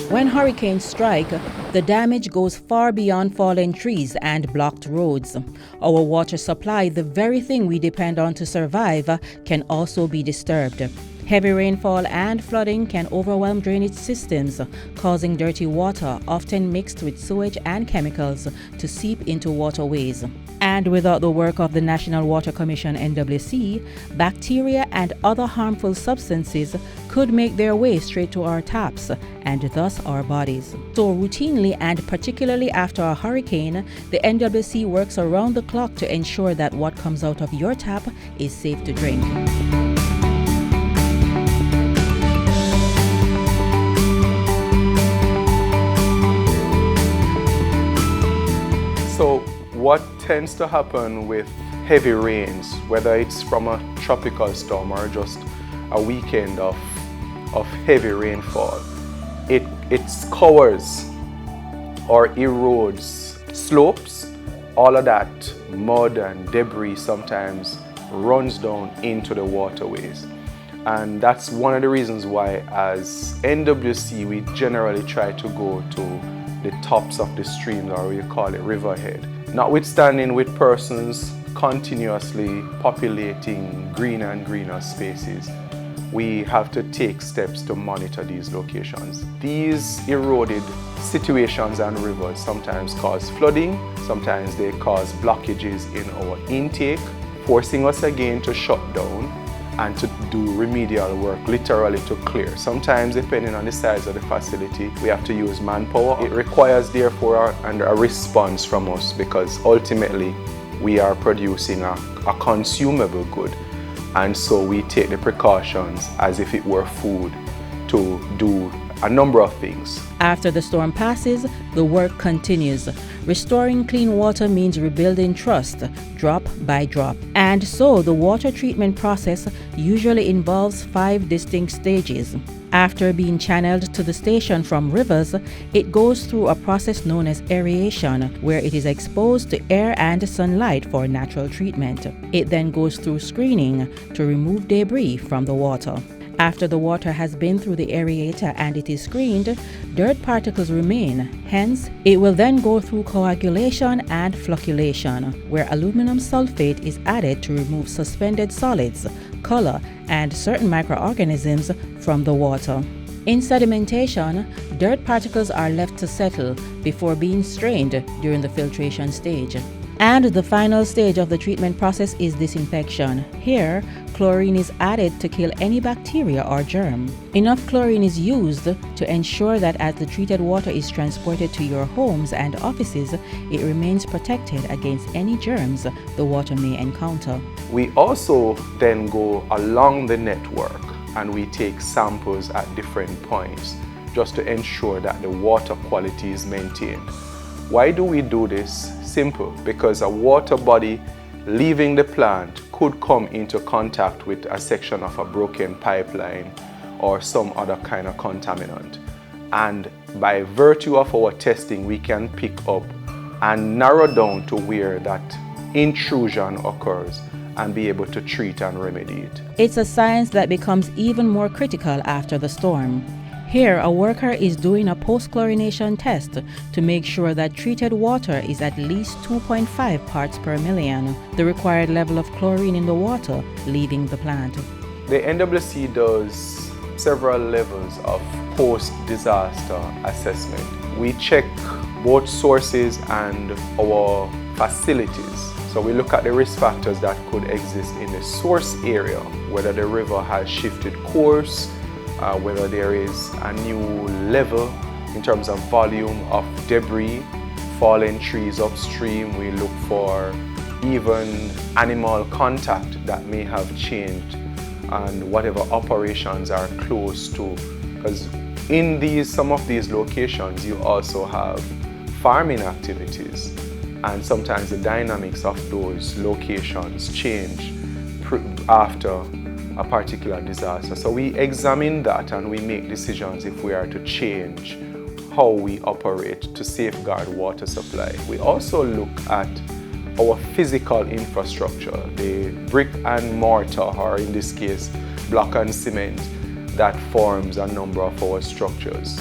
When hurricanes strike, the damage goes far beyond fallen trees and blocked roads. Our water supply, the very thing we depend on to survive, can also be disturbed. Heavy rainfall and flooding can overwhelm drainage systems, causing dirty water, often mixed with sewage and chemicals, to seep into waterways. And without the work of the National Water Commission (NWC), bacteria and other harmful substances could make their way straight to our taps and thus our bodies. So routinely and particularly after a hurricane, the NWC works around the clock to ensure that what comes out of your tap is safe to drink. So what tends to happen with heavy rains, whether it's from a tropical storm or just a weekend of heavy rainfall, it scours or erodes slopes. All of that mud and debris sometimes runs down into the waterways. And that's one of the reasons why as NWC we generally try to go to the tops of the streams, or we call it riverhead. Notwithstanding with persons continuously populating greener and greener spaces, we have to take steps to monitor these locations. These eroded situations and rivers sometimes cause flooding, sometimes they cause blockages in our intake, forcing us again to shut down and to do remedial work, literally to clear. Sometimes, depending on the size of the facility, we have to use manpower. It requires, therefore, a response from us, because ultimately we are producing a consumable good. And so we take the precautions as if it were food to do a number of things. After the storm passes, the work continues. Restoring clean water means rebuilding trust, drop by drop. And so the water treatment process usually involves 5 distinct stages. After being channeled to the station from rivers, it goes through a process known as aeration, where it is exposed to air and sunlight for natural treatment. It then goes through screening to remove debris from the water. After the water has been through the aerator and it is screened, dirt particles remain. Hence, it will then go through coagulation and flocculation, where aluminum sulfate is added to remove suspended solids, color, and certain microorganisms from the water. In sedimentation, dirt particles are left to settle before being strained during the filtration stage. And the final stage of the treatment process is disinfection. Here, chlorine is added to kill any bacteria or germ. Enough chlorine is used to ensure that as the treated water is transported to your homes and offices, it remains protected against any germs the water may encounter. We also then go along the network and we take samples at different points just to ensure that the water quality is maintained. Why do we do this? Simple, because a water body leaving the plant could come into contact with a section of a broken pipeline or some other kind of contaminant. And by virtue of our testing, we can pick up and narrow down to where that intrusion occurs and be able to treat and remedy it. It's a science that becomes even more critical after the storm. Here, a worker is doing a post-chlorination test to make sure that treated water is at least 2.5 parts per million, the required level of chlorine in the water leaving the plant. The NWC does several levels of post-disaster assessment. We check both sources and our facilities. So we look at the risk factors that could exist in the source area, whether the river has shifted course, whether there is a new level in terms of volume of debris, fallen trees upstream. We look for even animal contact that may have changed and whatever operations are close to. Because in some of these locations, you also have farming activities, and sometimes the dynamics of those locations change after a particular disaster. So we examine that and we make decisions if we are to change how we operate to safeguard water supply. We also look at our physical infrastructure, the brick and mortar, or in this case, block and cement, that forms a number of our structures.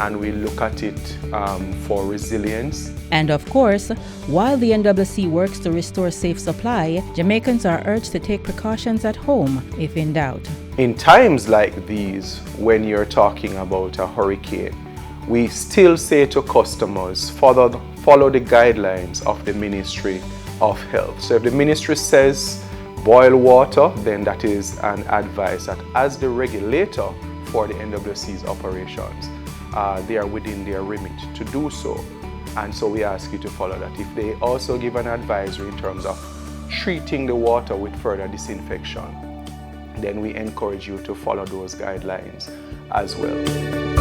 And we look at it for resilience. And of course, while the NWC works to restore safe supply, Jamaicans are urged to take precautions at home if in doubt. In times like these, when you're talking about a hurricane, we still say to customers, follow the guidelines of the Ministry of Health. So if the ministry says boil water, then that is an advice that as the regulator for the NWC's operations, they are within their remit to do so. And so we ask you to follow that. If they also give an advisory in terms of treating the water with further disinfection, then we encourage you to follow those guidelines as well.